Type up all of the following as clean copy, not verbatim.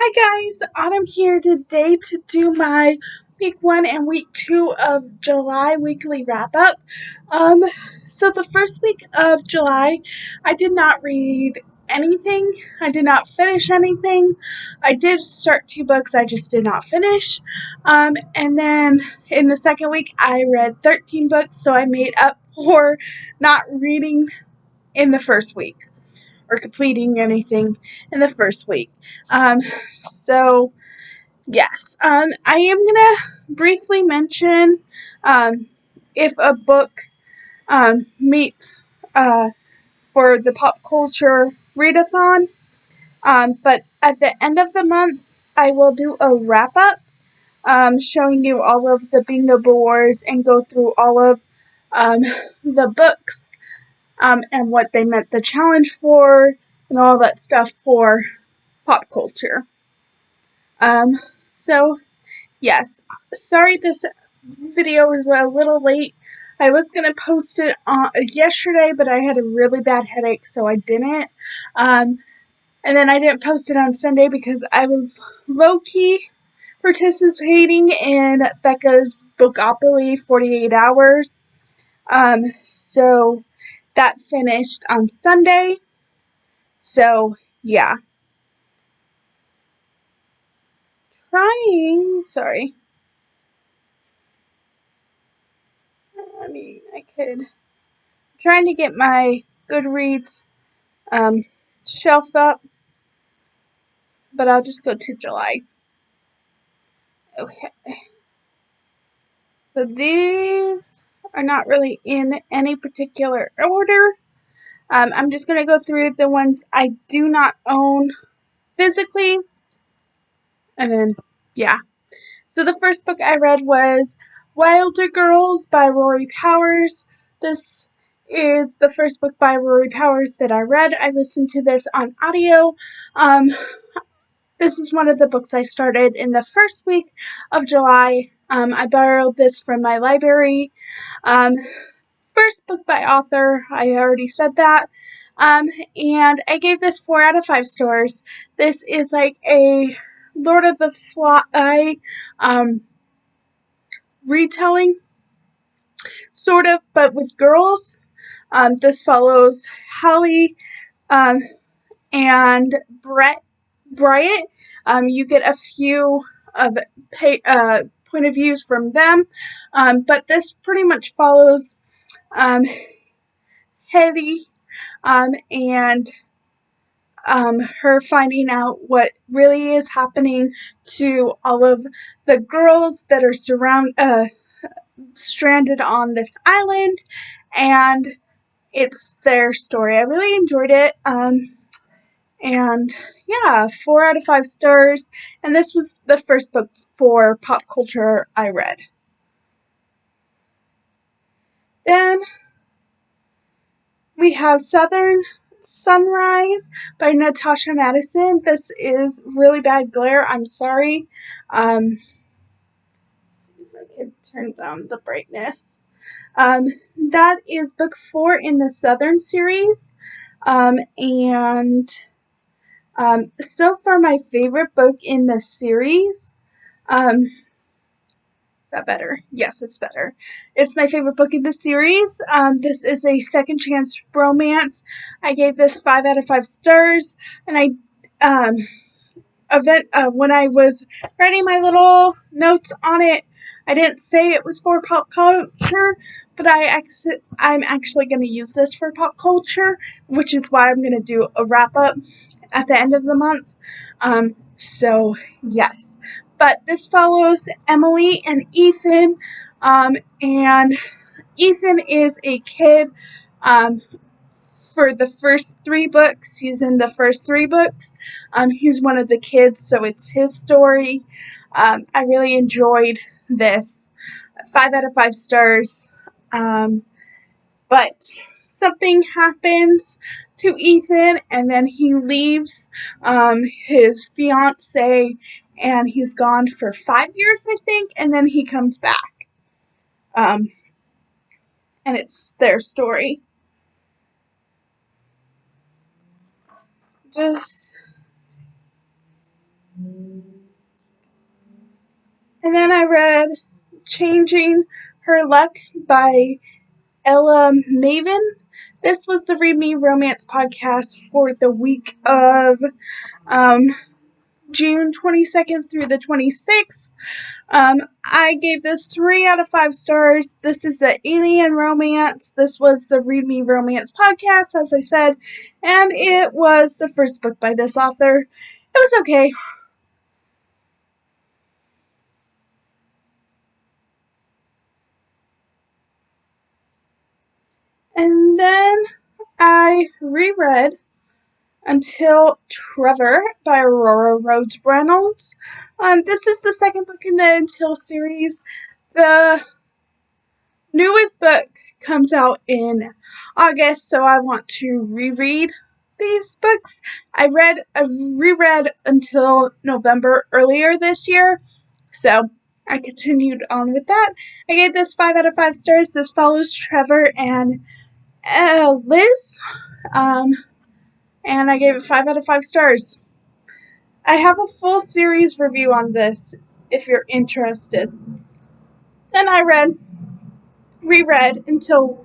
Hi guys, Autumn here today to do my week 1 and week 2 of July weekly wrap up. Um, so the first week of July, I did not read anything. I did not finish anything. I did start 2 books, I just did not finish. And then in the second week, I read 13 books, so I made up for not reading in the first week or completing anything in the first week. So yes, I am gonna briefly mention um, if a book meets for the pop culture readathon. But at the end of the month, I will do a wrap up, showing you all of the bingo boards and go through all of um, the books and what they meant the challenge for and all that stuff for pop culture. So yes, sorry this video is a little late. I was gonna post it yesterday, but I had a really bad headache, so I didn't. And then I didn't post it on Sunday because I was low-key participating in Becca's Bookopoly 48 Hours. So that finished on Sunday. So yeah, sorry. I could trying to get my Goodreads um, shelf up, but I'll just go to July. Okay. So these are not really in any particular order. I'm just going to go through the ones I do not own physically. And then, yeah. So the first book I read was Wilder Girls by Rory Powers. This is the first book by Rory Powers that I read. I listened to this on audio. This is one of the books I started in the first week of July. I borrowed this from my library. Um, First book by author, I already said that. And I gave this 4 out of 5 stars. This is like a Lord of the Fly retelling, sort of, but with girls. This follows Holly and Bryant. You get a few of point of views from them, but this pretty much follows Hetty and her finding out what really is happening to all of the girls that are stranded on this island, and it's their story. I really enjoyed it. And yeah, 4 out of 5 stars. And this was the first book for pop culture I read. Then we have Southern Sunrise by Natasha Madison. This is really bad glare. I'm sorry. Let's see if I can turn down the brightness. That is book 4 in the Southern series. And so far, my favorite book in the series. Is that better? Yes, it's better. It's my favorite book in the series. This is a second chance romance. I gave this 5 out of 5 stars, and when I was writing my little notes on it, I didn't say it was for pop culture, but I'm actually going to use this for pop culture, which is why I'm going to do a wrap up at the end of the month. So yes, but this follows Emily and Ethan, and Ethan is a kid. For the first 3 books, he's in the first 3 books. He's one of the kids, so it's his story. I really enjoyed this. 5 out of 5 stars. But something happens to Ethan, and then he leaves his fiance, and he's gone for 5 years, I think, and then he comes back. And it's their story. Just And then I read Changing Her Luck by Ella Maven. This was the Read Me Romance podcast for the week of June 22nd through the 26th. I gave this 3 out of 5 stars. This is an alien romance. This was the Read Me Romance podcast, as I said, and it was the first book by this author. It was okay. And then I reread Until Trevor by Aurora Rhodes Reynolds. This is the second book in the Until series. The newest book comes out in August, so I want to reread these books. I reread Until November earlier this year, so I continued on with that. I gave this 5 out of 5 stars. This follows Trevor and Liz, and I gave it 5 out of 5 stars. I have a full series review on this if you're interested. Then I reread Until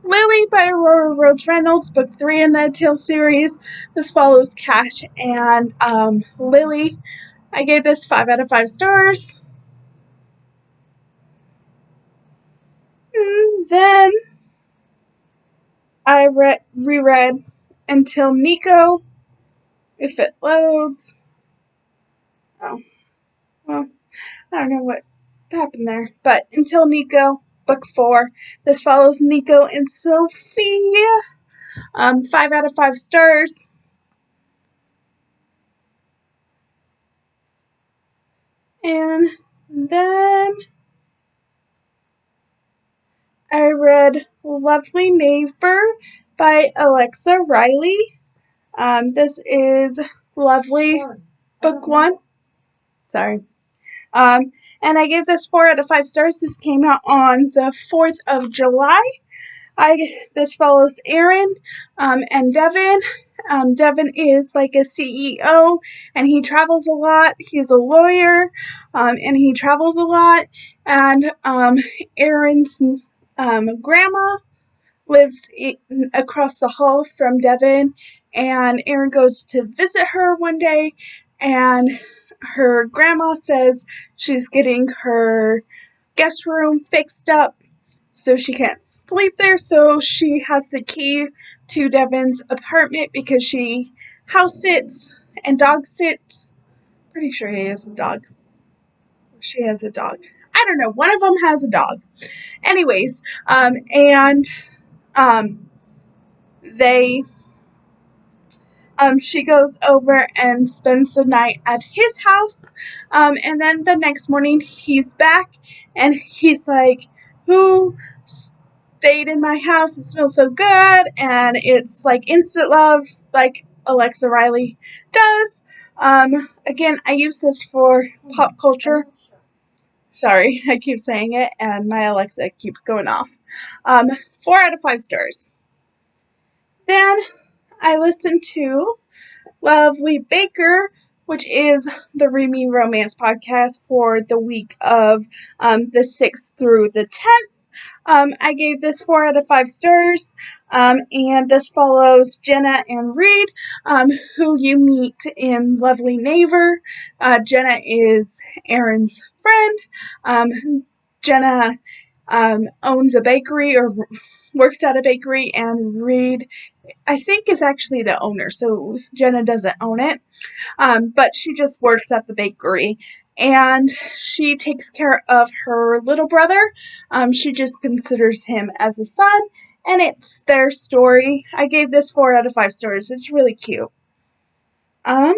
Lily by Aurora Rhodes Reynolds, book 3 in the Until series. This follows Cash and Lily. I gave this 5 out of 5 stars. And then I reread Until Nico, if it loads. Oh, well, I don't know what happened there. But Until Nico, book 4. This follows Nico and Sophia. 5 out of 5 stars. And then I read Lovely Neighbor by Alexa Riley. This is Lovely, book 1. Sorry. And I gave this 4 out of 5 stars. This came out on the 4th of July. This follows Aaron and Devin. Devin is like a CEO, and he travels a lot. He's a lawyer, and he travels a lot. And Aaron's grandma lives across the hall from Devin, and Aaron goes to visit her one day, and her grandma says she's getting her guest room fixed up so she can't sleep there, so she has the key to Devin's apartment because she house sits and dog sits. Pretty sure he has a dog. She has a dog. I don't know. One of them has a dog. Anyways, they she goes over and spends the night at his house, and then the next morning he's back and he's like, who stayed in my house? It smells so good, and it's like instant love, like Alexa Riley does. Again, I use this for pop culture. Sorry, I keep saying it and my Alexa keeps going off. 4 out of 5 stars. Then I listened to Lovely Baker, which is the Read Me Romance podcast for the week of the 6th through the 10th. I gave this 4 out of 5 stars, and this follows Jenna and Reed, who you meet in Lovely Neighbor. Jenna is Aaron's friend. Jenna owns a bakery or works at a bakery, and Reed, I think, is actually the owner, so Jenna doesn't own it, but she just works at the bakery, and she takes care of her little brother. She just considers him as a son, and it's their story. I gave this 4 out of 5 stars. It's really cute. And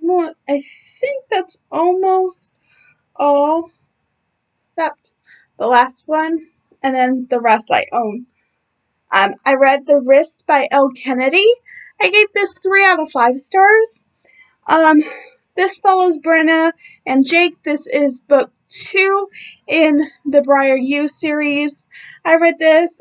well, I think that's almost all, except the last one, and then the rest I own. I read The Wrist by Elle Kennedy. I gave this 3 out of 5 stars. This follows Brenna and Jake. This is book 2 in the Briar U series. I read this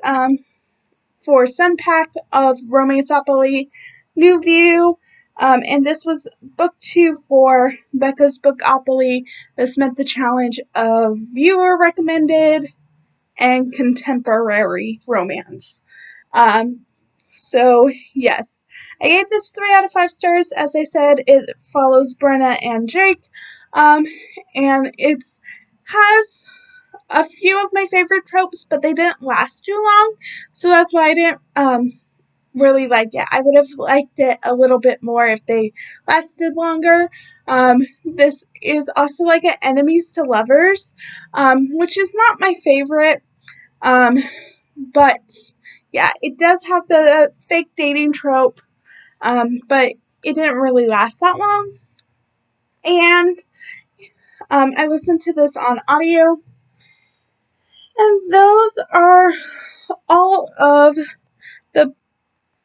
for Sun Pack of Romanceopoly New View. And this was book 2 for Becca's Bookopoly, the Samantha Challenge of viewer recommended and contemporary romance. So yes, I gave this 3 out of 5 stars. As I said, it follows Brenna and Jake, and it's has a few of my favorite tropes, but they didn't last too long, so that's why I didn't really like it. I would have liked it a little bit more if they lasted longer. This is also like an enemies to lovers, which is not my favorite, but yeah, it does have the fake dating trope, but it didn't really last that long. And I listened to this on audio, and those are all of the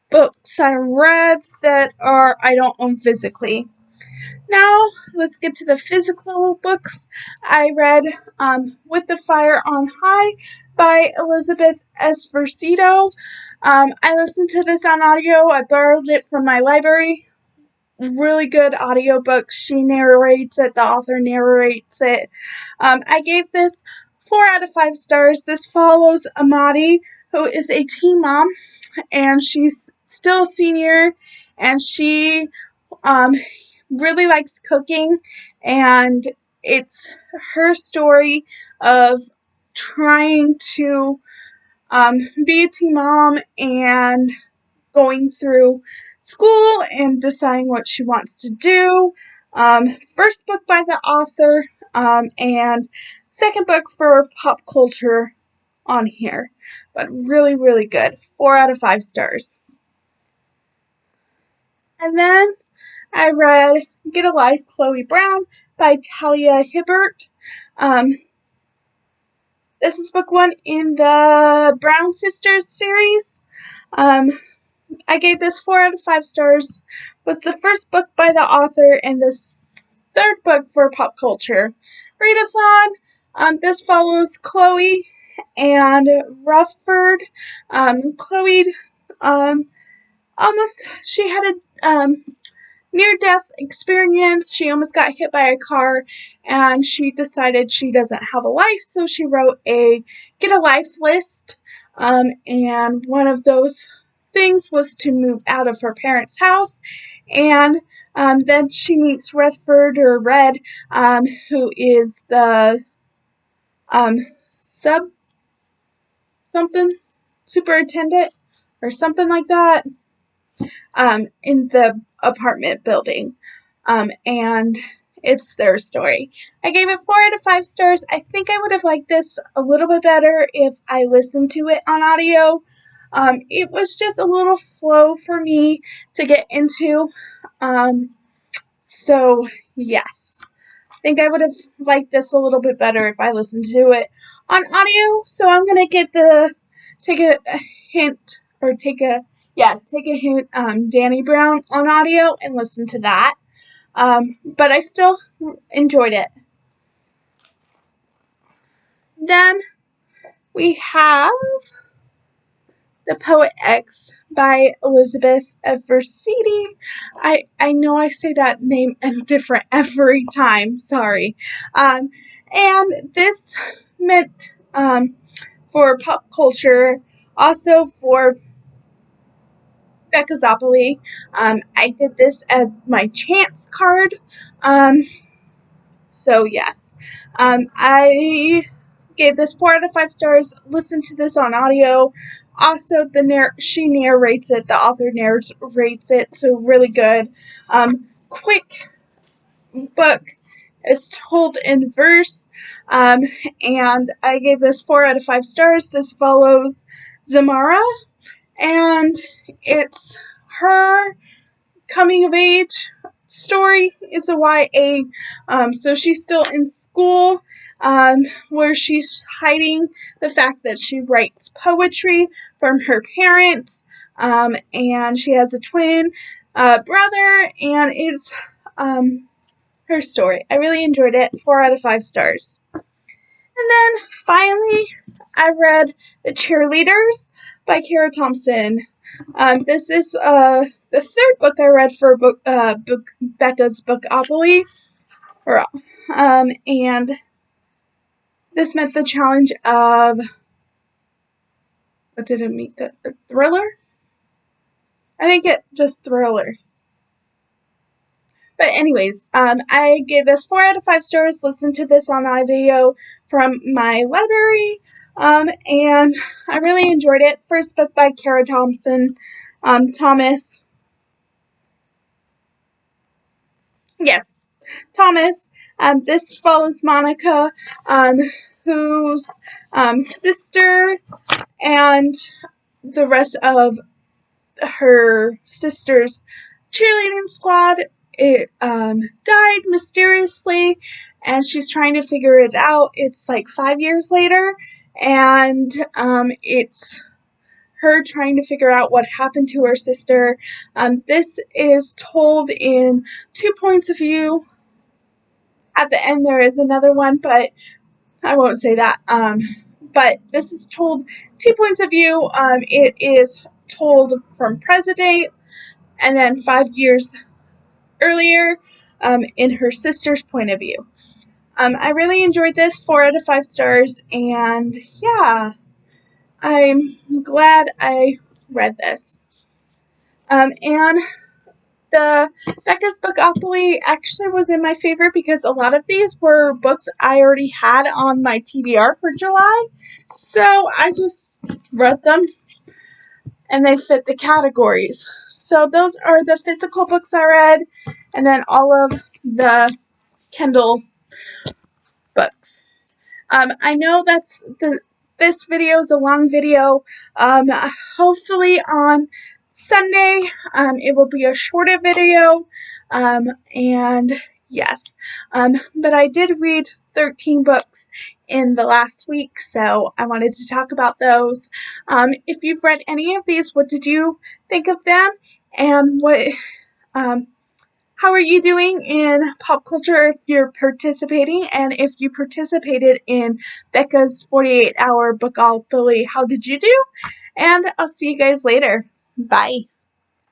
books I read that I don't own physically. Now, let's get to the physical books. I read With the Fire on High by Elizabeth S. Versito. I listened to this on audio. I borrowed it from my library. Really good audiobook. She narrates it. The author narrates it. I gave this 4 out of 5 stars. This follows Amadi, who is a teen mom, and she's still a senior, and she really likes cooking, and it's her story of trying to be a teen mom and going through school and deciding what she wants to do. First book by the author, and second book for pop culture on here, but really, really good. 4 out of 5 stars. And then I read Get a Life, Chloe Brown by Talia Hibbert. This is book 1 in the Brown Sisters series. I gave this 4 out of 5 stars. Was the first book by the author and the third book for pop culture. Readathon. This follows Chloe and Rufford. Chloe she had a near-death experience. She almost got hit by a car, and she decided she doesn't have a life, so she wrote a Get a Life list, and one of those things was to move out of her parents' house, and then she meets Redford, or Red, who is the something superintendent or something like that, in the apartment building, and it's their story. I gave it 4 out of 5 stars. I think I would have liked this a little bit better if I listened to it on audio. It was just a little slow for me to get into, so yes. I think I would have liked this a little bit better if I listened to it on audio, so I'm going to take a hint, Danny Brown on audio and listen to that. But I still enjoyed it. Then we have The Poet X by Elizabeth Versiti. I know I say that name different every time, sorry. And this meant for pop culture, also for Beccazopoly. I did this as my chance card. So yes, I gave this 4 out of 5 stars. Listen to this on audio. Also, she narrates it. The author narrates it, so really good. Quick book. It's told in verse, and I gave this 4 out of 5 stars. This follows Zamara, and it's her coming of age story. It's a YA, so she's still in school, where she's hiding the fact that she writes poetry from her parents, and she has a twin brother, and it's her story. I really enjoyed it. 4 out of 5 stars. And then finally, I read The Cheerleaders by Kara Thompson. This is the third book I read for Becca's Bookopoly, and this met the challenge of, what did it meet? The thriller? I think it just thriller. But anyways, I gave this 4 out of 5 stars. Listen to this on audio from my library, and I really enjoyed it. First book by Kara Thomas. Yes, Thomas. This follows Monica, whose sister and the rest of her sister's cheerleading squad died mysteriously, and she's trying to figure it out. It's like 5 years later, and it's her trying to figure out what happened to her sister. This is told in 2 points of view. At the end there is another one, but I won't say that. But this is told 2 points of view. It is told from present day, and then 5 years earlier, in her sister's point of view. I really enjoyed this, 4 out of 5 stars, and yeah, I'm glad I read this. And the Becca's Bookopoly actually was in my favorite because a lot of these were books I already had on my TBR for July, so I just read them and they fit the categories. So those are the physical books I read, and then all of the Kindle books. I know this video is a long video. Hopefully on Sunday, it will be a shorter video. And yes, but I did read 13 books in the last week, so I wanted to talk about those. If you've read any of these, what did you think of them? And how are you doing in pop culture if you're participating? And if you participated in Becca's 48-hour Bookopoly, how did you do? And I'll see you guys later. Bye.